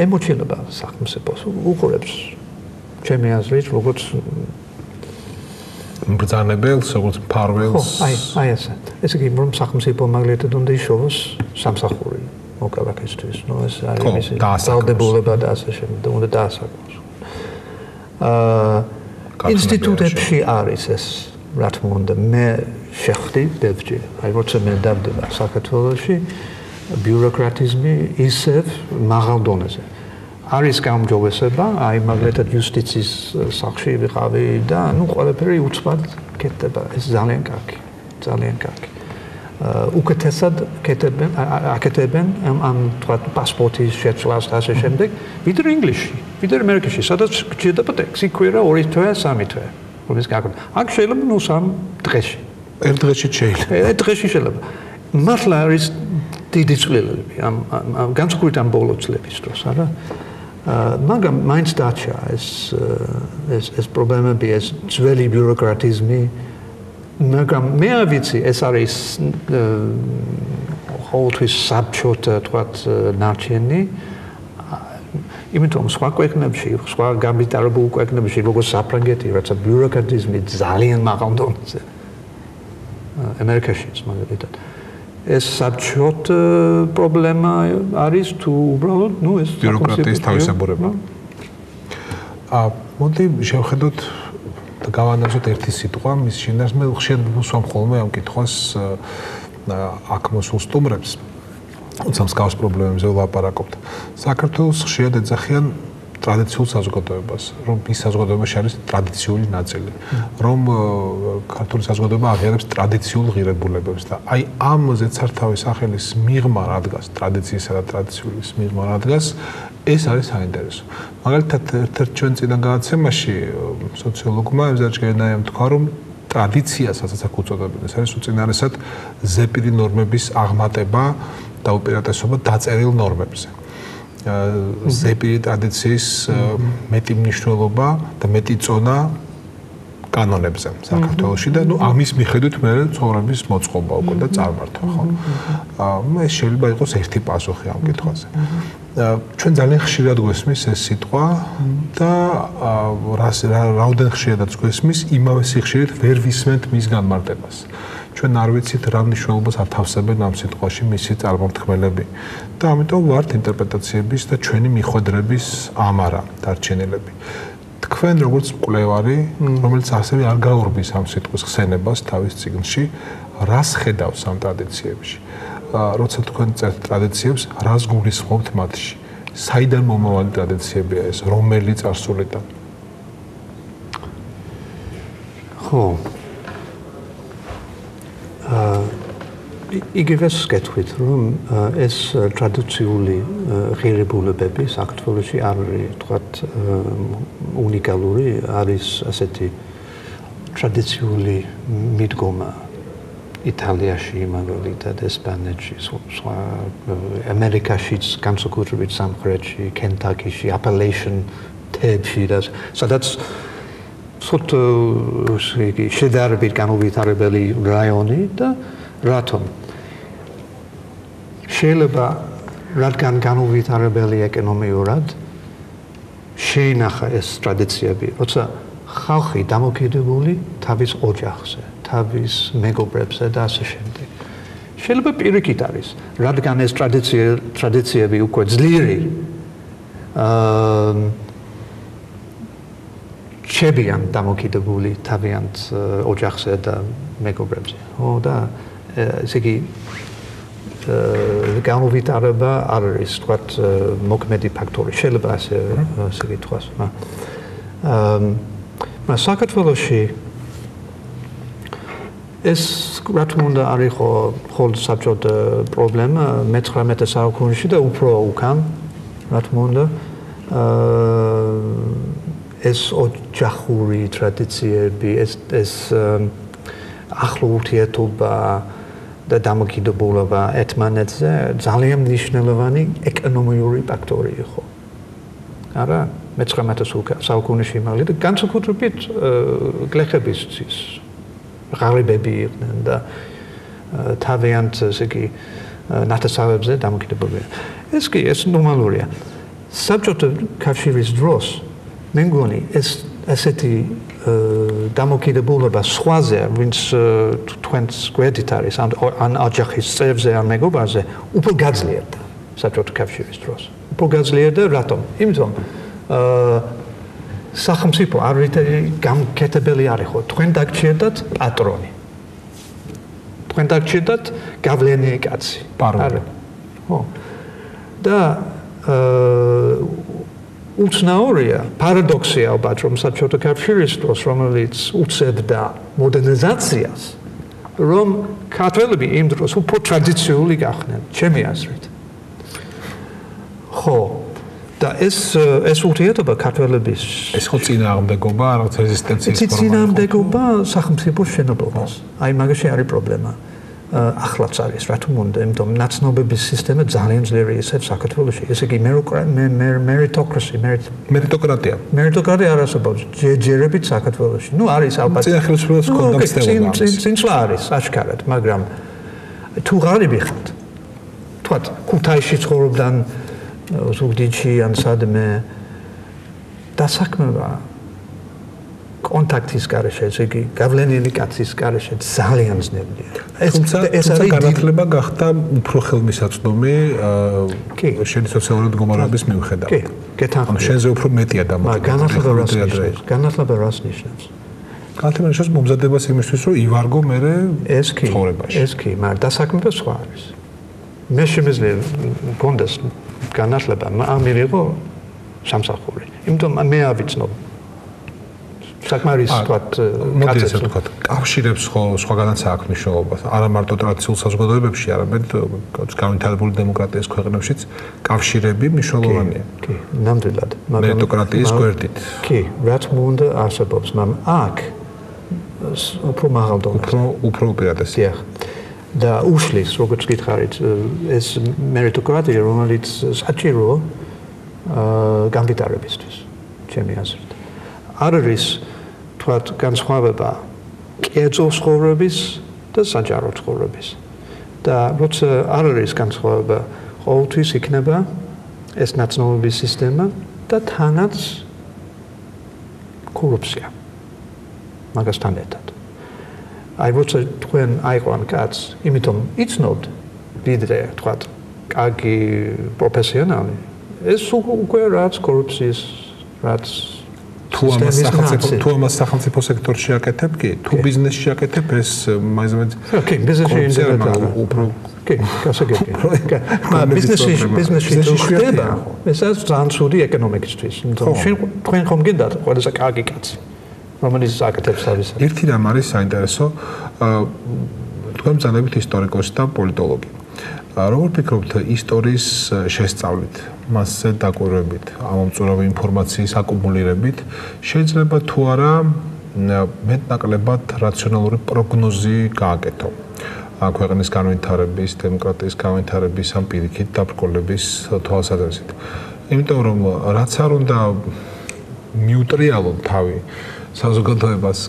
ემოციონება სახელმწიფოს უყურებს ჩემი აზრით, როგორც ბრძანებელს, როგორც მფარველს. აი ესე. ესე იგი, რომ სახელმწიფო მაგალითად უნდა იშოვოს სამსახური მოქალაქისთვის, ეს არის მისი ძალდებულება და ასე შემდეგ, უნდა დაასაკმოს. ინსტიტუტებში არის ეს, რა თქმა უნდა, მე შეხვდი ბევრჯერ, აი როცა მე დავდება საქართველოში, ბიუროკრატიზმი ისევ მაღალ დონეზე. არის გაუმჯობესება, აი მაგალითად იუსტიციის სახლში ვიყავი და ყველაფერი უცბად კეთდება, ეს ძალიან კარგი, ძალიან კარგი. უკეთესად აკეთებენ ამ თქვა პასპორტის შეცვლას და ასე შემდეგ, ვიდრე ინგლისში, ვიდრე ამერიკაში, სადაც გჭირდება ტექსტი ქვირა 2 თვე, 3 თვე. რომის გაკეთება. აქ შეიძლება 3 დღეში. ერთ დღეში შეიძლება. ერთ დღეში შეიძლება. მართლა არის დიდი ცვლილებები ამ განსაკუთრებით ამ ბოლო წლების დროს, არა? მაგრამ მაინც დარჩა ეს პრობლემები, ეს ძველი ბიუროკრატიზმი. მაგრამ მე არ ვიცი, ეს არის ყოველთვის საბჭოთა თქვათ ნარჩენი. იმიტომ სხვა ქვეყნებში, სხვა გამიტარებულ ქვეყნებში, როგორც საფრანგეთი, რაცა ბიუროკრატიზმი ძალიან მაღალ დონეზე. ამერიკაშიც მაგალითად. ეს საბჭოთა პრობლემა არის თუ უბრალოდ, ეს ბიუროკრატიის თავისებურება. მოდი შევხედოთ და გავანალიზოთ ერთი სიტყვა, მის შინაარს მე ხშირად ვუსვამ ხოლმე ამ კითხვას აქ მოსულ სტუმრებს. თუმცა მსგავს პრობლემებზე ვლაპარაკობთ. საქართველოს ხშირად ეძახიან ტრადიციულ საზოგადოებას, რომ ის საზოგადოებაში არის ტრადიციული ნაწილი, რომ ქართული საზოგადოება აღიარებს ტრადიციულ ღირებულებებს და აი ამ ზეცართავის სახელის მიღმა რადგას, ტრადიციისა და ტრადიციული მიღმა რადგას, ეს არის საინტერესო. მაგალითად, ერთ-ერთ ჩვენ წინა გადაცემაში სოციოლოგმა ემზარჯგერინაიამ თქვა, რომ ტრადიციასაც აქ უწოდებენ, ეს არის უწინარესად ზეპირი ნორმების აღმატება და უპირატესობა დაწერილ ნორმებზე. ზეპირი ტრადიციის მეტი მნიშვნელობა და მეტი წონა კანონებზე საქართველოში და ამის მიხედვით მე ცხოვრების მოწყობა უკვე და წარმართვა, ხო? ეს შეიძლება იყოს ერთი პასუხი ამ კითხვაზე. ჩვენ ძალიან ხშირად გვესმის ეს სიტყვა და რაოდენ ხშირადაც გვესმის, იმავე სიხშირით ვერ ვისმენთ მის განმარტებას. ჩვენ არ ვიცით რა მნიშვნელობას ათავსებენ ამ სიტყვაში მისი წარმომქმნელები და ამიტომ ვართ ინტერპრეტაციების და ჩვენი მიხვედრების ამარა დარჩენილები. თქვენ როგორც მკვლევარი, რომელიც ასევე არ გაურბის ამ სიტყვის ხსენებას თავის წიგნში, რას ხედავს ამ ტრადიციებში? როცა თქვენ წერთ ტრადიციებს, რას გულისხმობთ მათში? საიდან მომავალი ტრადიციებია ეს, რომელი წარსულიდან? ხო. იგივე σκეთვით, რომ ეს ტრადიციული ღირებულებები საქართველოში არ არის, თქვათ, უნიკალური, არის ასეთი ტრადიციული მიდგომა იტალიაში, მაგალითად, ესპანეთში, ამერიკაშიც, განსაკუთრებით სამხრეთში, კენტაკიში, აპელეიშენ მთებში, სადაც სულ შედარებით განუვითარებელი რაიონი და რატომ? შეიძლება რადგან განუვითარებელი ეკონომიურად შეინახა ეს ტრადიციები, როცა ხალხი დამოკიდებული თავის ოჯახზე, თავის მეგობრებზე და ასე შემდეგ. შეიძლება პირიქით არის, რადგან ეს ტრადიციები უკვე ძლიერი შებიან დამოკიდებული თავიანთ ოჯახზე და მეგობრებზე. ხო და ესე იგი განუვითარება არ არის, თქვათ, მოქმედი ფაქტორი. შეიძლება ასე ითქვას. მაგრამ საქართველოში ეს რა თქმა უნდა არ იყო მხოლოდ საბჭოთა პრობლემა მე-19 საუკუნეში და უფრო უკან, რა თქმა უნდა, ეს ოჯახური ტრადიციები, ეს ახლო ურთიერთობა და დამოკიდებულება ერთმანეთზე ძალიან მნიშვნელოვანი ეკონომიური ფაქტორი იყო. არა, მე-19 საუკუნეში მაგალითად განსაკუთრებით გლეხებისთვის ღარიბები იყვნენ და თავიანთ, ესე იგი, ნათესავებზე დამოკიდებული. ეს ნორმალურია. საბჭოთა კავშირის დროს მე მგონი ესეთი დამოკიდებულება სხვაზე, ვინც თქვენს გვერდით არის, ან ოჯახის წევრზე, ან მეგობრზე, უფრო გაძლიერდა საბჭოთა კავშირის დროს. უფრო გაძლიერდა, რატომ? იმიტომ სახელმწიფო გამკეთებელი არ იყო. თქვენ დაგჭირდათ პატრონი. თქვენ დაგჭირდათ გავლენიანი კაცი. პაროლი. ხო. და უცნაურია, პარადოქსია ალბათ, რომ საბჭოთა კავშირის დროს, რომელიც უწევდა მოდერნიზაციას, რომ ქართველები იმ დროს უფრო ტრადიციული გახდნენ, ჩემი აზრით. ხო. და ეს ურთიერთობა ქართველების ეს ხო წინააღმდეგობა, რაღაც რეზისტენციის ფორმა. წინააღმდეგობა სახელმწიფოს შენობებას. აი მაგაში არის პრობლემა. ახლაც არის, რა თქმა უნდა, იმიტომ ნაცნობების სისტემა ძალიან ძლიერი ისევ საქართველოში. ესე იგი მერიტოკრატია არ ასწავლებს ჯერჯერობით საქართველოში. ნუ არის ალბათ სახელმწიფოს კონტექსტებია. წინსვლა არის აშკარად, მაგრამ თუ ღარიბი ხართ, თქვათ, ქუთაისში ცხოვრობდან ზუგდიდში ან სადმე დასაქმება კონტაქტის გარეშე, ესე იგი, გავლენიანი კაცის გარეშე ძალიან ძნელია. ეს არის განათლება გახდა უფრო ხელმისაწვდომი შენი სოციალური მდგომარეობის მიუხედავად. კი, გეთანხმები. შენზე უფრო მეტია დამოკიდებული. განათლება რას ნიშნავს? განათლება ნიშნავს მომზადებას იმისთვის, რომ ივარგო მერე ცხოვრებაში. ეს კი, მაგრამ დასაქმება სხვა არის. მე შემიძლია მქონდეს განათლება, ამირიღო სამსახური. იმიტომ მე ავიცნობ საკმარის თქვათ კავშირებს სხვაგანაც აქვს მნიშვნელობას. არა მარტო ტრადიციულ საზოგადოებებში, არამედ განვითარებული დემოკრატიის ქვეყნებშიც კავშირები მნიშვნელოვანია. კი, ნამდვილად. მერიტოკრატიის გვერდით. კი, რა თქმა უნდა არსებობს, მაგრამ აქ უფრო მაღალ დონეზე. უფრო უპირატესია. და უშლის, როგორც გითხარით, ეს მერიტოკრატია, რომელიც საჭიროა განვითარებისთვის, ჩემი აზრით. არ არის თქვათ განსხვავება კერძო ცხოვრების და საჯარო ცხოვრების. და როცა არ არის განსხვავება, ყოველთვის იქნება ეს ნაცნობების სისტემა და თანაც კორუფცია. მაგასთან ერთად. აი როცა თქვენ აიყვან კაცს, იმიტომ იცნობთ ვიდრე თქვათ კარგი პროფესიონალი, ეს უკვე რაც კორუფციის რაც თუ ამას სახელმწიფო სექტორში აკეთებ კი, თუ ბიზნესში აკეთებ ეს მაინც კი, ბიზნესში უფრო კი, გასაგებია. ბიზნესში თუ ხდება, ესაც ძალიან ცუდი ეკონომიკისთვის. თქვენ ხომ გინდათ ყველაზე კარგი კაცი, რომელიც აკეთებს თავის. ერთი რამ არის საინტერესო, თქვენ ბრძანებით ისტორიკოსი და პოლიტოლოგი. როგორ ფიქრობთ ისტორიის შესწავლით, მასზე დაკვირვებით, ამომწურავი ინფორმაციის აკუმულირებით, შეიძლება თუ არა მეტნაკლებად რაციონალური პროგნოზი გააკეთო ქვეყნის განვითარების, დემოკრატიის განვითარების ამ პირიქით დაბრკოლების თვალსაზრისით. იმიტომ რომ რაც არ უნდა მიუტრიალონ თავი საზოგადოებას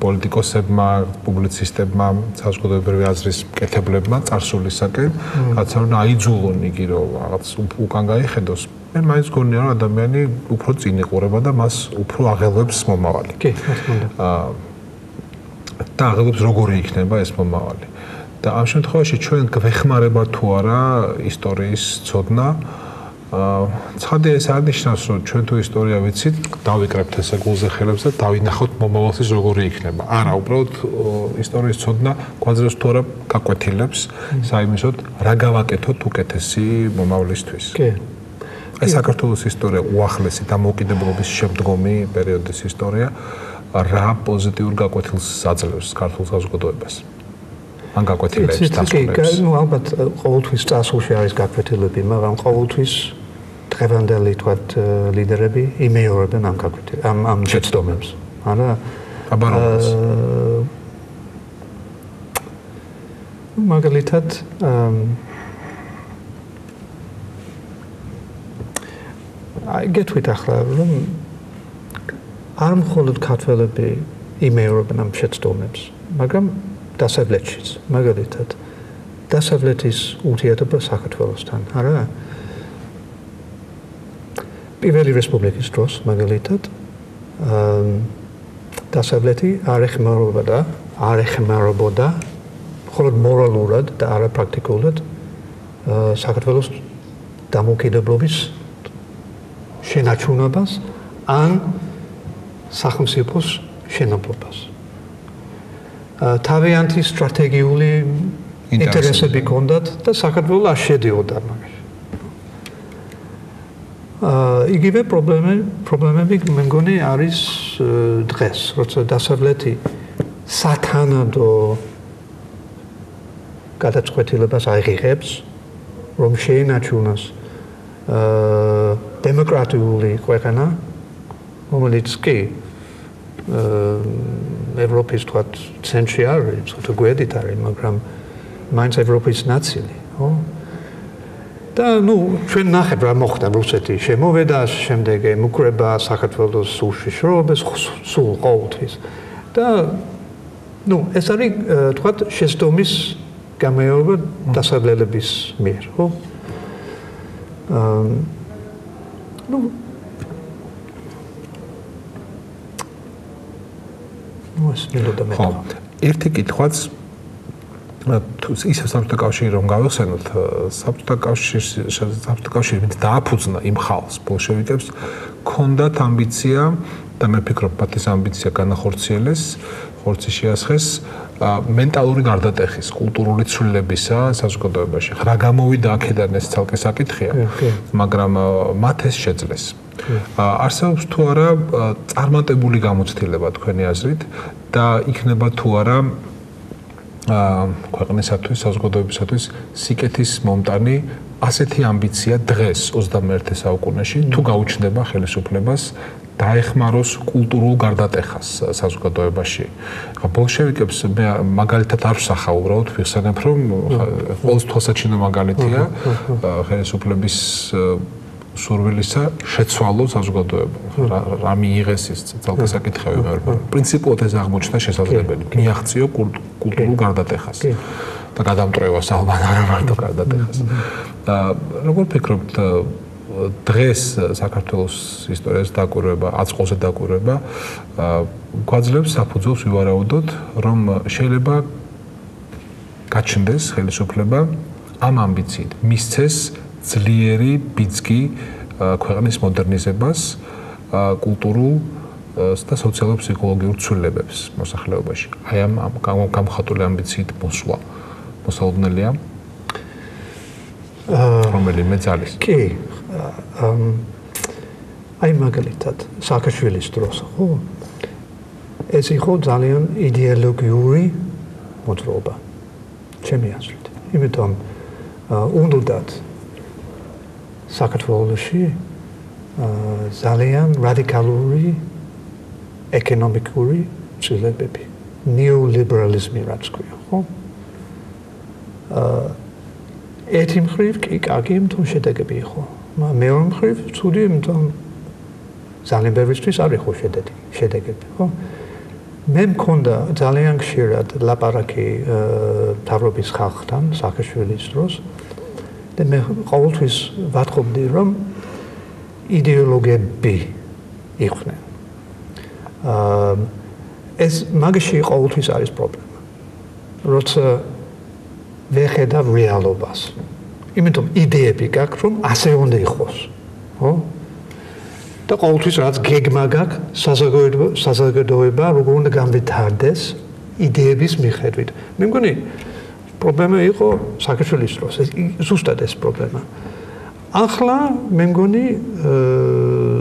პოლიტიკოსებმა, პუბლიცისტებმა, საზოგადოებრივი აზრის მკეთებლებმა წარსულისაკენ, რაც არ უნდა აიძულონ იგი რომ რაღაც უკან გაიხედოს. მე მაინც გონია რომ ადამიანი უფრო წინ იყურება და მას უფრო აღელვებს მომავალი. კი, რა თქმა უნდა. და აღელვებს როგორი იქნება ეს მომავალი. და ამ შემთხვევაში ჩვენ გვეხმარება თუ არა ისტორიის ცოდნა. ცხადია ეს არ ნიშნავს რომ ჩვენ თუ ისტორია ვიცით, დავიკრებთ ესე გულზე ხელებს და დავინახოთ მომავალს როგორი იქნება. არა, უბრალოდ ისტორიის ცოდნა გვაძლევს თუ არა გაკვეთილებს, საიმისოდ რა გავაკეთოთ უკეთესი მომავლისთვის. კი. ეს საქართველოს ისტორია უახლესი დამოუკიდებლობის შემდგომი პერიოდის ისტორია რა პოზიტიურ გაკვეთილს აძლევს ქართულ საზოგადოებას. ან გაკვეთილებს დასრულებს. კი, ალბათ ყოველთვის წასულში არის გაკვეთილები, მაგრამ ყოველთვის დღევანდელი თქვათ ლიდერები იმეორებენ ამ გაკვეთილებს, ამ შეცდომებს. არა? აბაროს. მაგალითად გეტყვით ახლა რომ არ მხოლოდ ქართველები იმეორებენ ამ შეცდომებს, მაგრამ დასავლეთშიც, მაგალითად დასავლეთის ურთიერთობა საქართველოსთან, არა? პირველი რესპუბლიკის დროს, მაგალითად, დასავლეთი არ ეხმარებოდა მხოლოდ მორალურად და არა პრაქტიკულად საქართველოს დამოუკიდებლობის შენარჩუნებას ან სახელმწიფოს შენებლობას. თავიანთი სტრატეგიული ინტერესები ჰქონდათ და საქართველოს არ შედიოდა მაგაში. იგივე პრობლემები მე მგონი არის დღეს, როცა დასავლეთი სათანადო გადაწყვეტილებას აიღებს, რომ შეინარჩუნოს დემოკრატიული ქვეყანა, რომელიც კი ევროპის თქვათ ცენტრი არის, თუ გვერდით არის, მაგრამ მაინც ევროპის ნაწილი, ხო? და ნუ ჩვენ ნახეთ რა მოხდა რუსეთი შემოვიდა, შემდეგ ემუქრება საქართველოს უშიშროებას სულ ყოველთვის. და ნუ ეს არის თქვათ შეცდომის გამეორება დასავლელების მიერ, ხო? ნუ ეს ნელოდა მე. ხო, ერთი კითხვაც თუ ისე საბჭოთა კავშირი რომ გავიხსენოთ, საბჭოთა კავშირი დააფუძნა იმ ხალხს, ბოლშევიკებს, ჰქონდათ ამბიცია და მე ფიქრობ, მათ ეს ამბიცია განახორციელეს, ხორცი შეასხეს მენტალური გარდატეხის, კულტურული ცვლილებისა საზოგადოებაში. რა გამოვიდა აქედან ეს ცალკე საკითხია, მაგრამ მათ ეს შეძლეს. არსებობს თუ არა წარმატებული გამოცდილება თქვენი აზრით და იქნება თუ არა ქვეყნისათვის, საზოგადოებისათვის სიკეთის მომტანი ასეთი ამბიცია დღეს 21 საუკუნეში თუ გაუჩნდება ხელისუფლებას დაეხმაროს კულტურულ გარდატეხას საზოგადოებაში. ბოლშევიკებს მე მაგალითად არ ვსახავ, უბრალოდ ვიხსენებ, რომ ყოველთვის თვალსაჩინო მაგალითია ხელისუფლების სურვილისა შეცვალო საზოგადოება. რა მიიღეს ის ძალთა საკითხები მეორე. პრინციპულად ეს აღმოჩნდა შესაძლებელი. მიაღწიო კულტურულ გარდატეხას და გადამტრევას ალბათ არა მარტო გარდატეხას. და როგორ ფიქრობთ დღეს საქართველოს ისტორიას დაკვირვება, აწყოზე დაკვირვება გვაძლევს საფუძველს ვივარაუდოთ, რომ შეიძლება გაჩნდეს ხელისუფლება ამ ამბიციით, მისცეს ძლიერი ბიძგი ქვეყნის მოდერნიზებას, კულტურულ და სოციალურ-ფსიქოლოგიურ ცვლილებებს მოსახლეობაში. აი ამ გამხატული ამბიციით მოსვლა მოსაოდნელია. რომელიმე ძალის. კი. აი მაგალითად, სააკაშვილის დროს, ხო? ეს იყო ძალიან იდეოლოგიური მოძრაობა. ჩემი აზრით. იმიტომ უნდათ საქართველოში ძალიან რადიკალური ეკონომიკური ცვლილებები, ნეოლიბერალიზმი რაც ქვია, ხო? ერთი მხრივ კი კარგი, თუმცა შედეგები იყო. მეორე მხრივ ცუდი, იმიტომ ძალიან ბევრისთვის არ იყო შედეგები, ხო? მე მქონდა ძალიან ხშირად ლაპარაკი მთავრობის ხალხთან სააკაშვილის დროს და მე ყოველთვის ვათხოვდი, რომ იდეოლოგები იყვნენ. ეს მაგაში ყოველთვის არის პრობლემა. როცა ვეხედავ რეალობას. იმიტომ იდეები გაქვს, რომ ასე უნდა იყოს, ხო? და ყოველთვის რაც გეგმა გაქვს, საზოგადოება როგორ უნდა განვითარდეს იდეების მიხედვით. მე მგონი პრობლემა იყო სააკაშვილის დროს, ზუსტად ეს პრობლემა. ახლა მე მგონი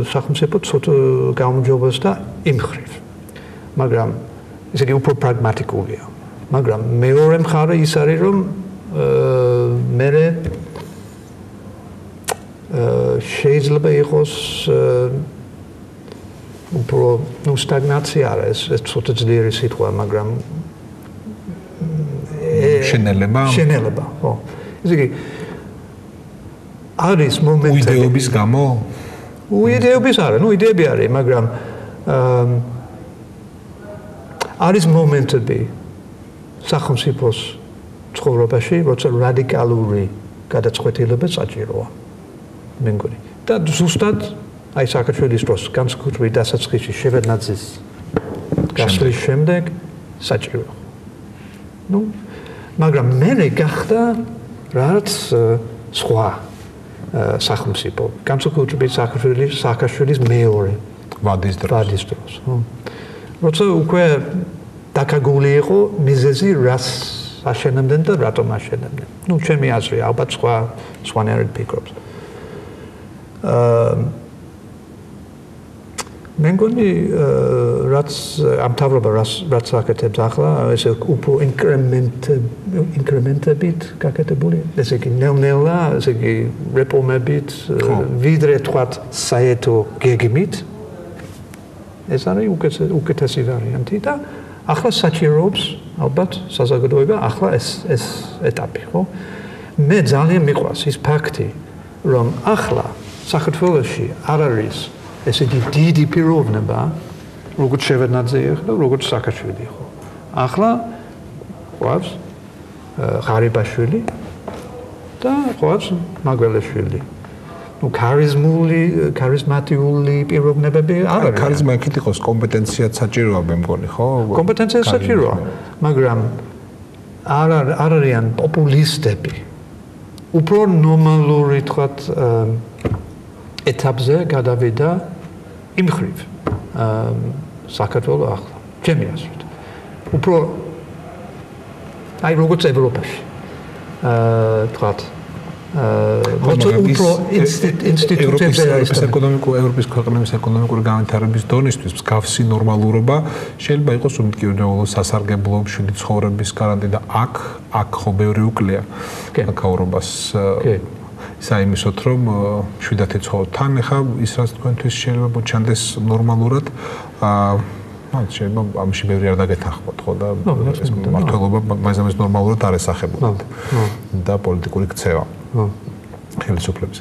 სახელმწიფო ცოტა გამარჯვებასდა იმ მხრივ. მაგრამ ესე იგი უფრო პრაგმატიკულია. მაგრამ მეორე მხარე ის არის, რომ მე შეიძლება იყოს უფრო სტაგნაცია არა, ეს ცოტა ძლიერი სიტყვა, მაგრამ შენელება, ხო. ესე იგი არის მომენტები იდეების გამო? იდეების არა, იდეები არის, მაგრამ არის მომენტები სახელმწიფოს ცხოვრებაში, როცა რადიკალური გადაწყვეტილება საჭიროა. მე მგონი. და ზუსტად აი სააკაშვილის დროს განსაკუთრებით დასაწყისში შევერდნაძის გასვლის შემდეგ საჭიროა. მაგრამ მე გახდა რაც სხვა სახელმწიფო, განსაკუთრებით სააკაშვილის მეორე ვადის დროს. როცა უკვე დაკარგული იყო მიზეზი, რას აშენებდნენ და რატომ აშენებდნენ. ჩემი აზრი, ალბათ სხვანაირად ფიქრობს. მე მგონი რაც ამ მთავრობა რაც აკეთებს ახლა, ესე უფრო ინკრემენტებით გაკეთებული, ესე იგი ნელ-ნელა, ესე იგი რეფორმებით, ვიდრე თქვათ საერთო გეგმით. ეს არის უკეთესი ვარიანტი და ახლა საჭიროებს ალბათ საზოგადოება ახლა ეს ეტაპი, ხო? მე ძალიან მიყვარს ის ფაქტი, რომ ახლა საქართველოში არ არის ესეთი დიდი პიროვნება, როგორც შევერდნაძე იყო, როგორც სააკაშვილი იყო. ახლა ყავს ღარიბაშვილი და ყავს მაგველაშვილი. ქარიზმატიული პიროვნებები არ არის. ქარიზმა იქით იყოს, კომპეტენციაც საჭიროა, მე მგონი, ხო? კომპეტენცია საჭიროა, მაგრამ არ არიან პოპულისტები. უფრო ნორმალური თქვათ ეტაპზე გადავიდა იმ მხრივ საქართველოს ახლა, ჩემი აზრით. უფრო აი როგორც ევროპაში. თქვათ ევროპის ქვეყნების ეკონომიკური განვითარების დონისთვის მსგავსი ნორმალურობა შეიძლება იყოს უმტკივნეულო სასარგებლო მშვიდი ცხოვრების გარანტი და აქ ხო ბევრი უკლია აქაურობას საიმისოთ რომ მშვიდათი ცხოვრ თან ახლა ის რაც თქვენთვის შეიძლება მოჩანდეს ნორმალურად შეიძლება ამში ბევრი არ დაგეთანხმოთ ხო და ეს მართლობა მაგას ნორმალურად არ ესახებოდა და პოლიტიკური ქცევა ხელისუფლების.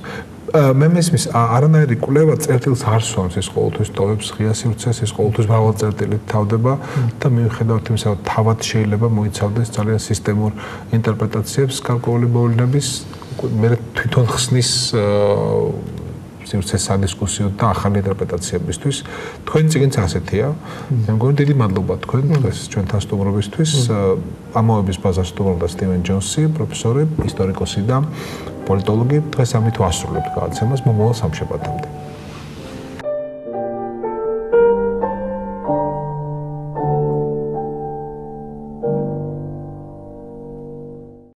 მე მესმის არანაირი კვლევა წერტილს არ სვამს, ის ყოველთვის ტოვებს ღია სივრცეს, ის ყოველთვის მრავალ წერტილით თავდება და მიუხედავად იმისა, რომ თავად შეიძლება მოიცავდეს ძალიან სისტემურ ინტერპრეტაციებს გარკვეული მოვლენების, მე თვითონ ხსნის სივრცეს სადისკუსიო და ახალი ინტერპრეტაციებისთვის. თქვენი წიგნიც ასეთია. მე მგონი დიდი მადლობა თქვენ დღეს ჩვენთან სტუმრობისთვის. ამოების ბაზარს სტუმრობდა სტივენ ჯონსი, პროფესორი, ისტორიკოსი და პოლიტოლოგი. დღეს ამით ვასრულებთ გადაცემას მომავალ სამშაბათამდე.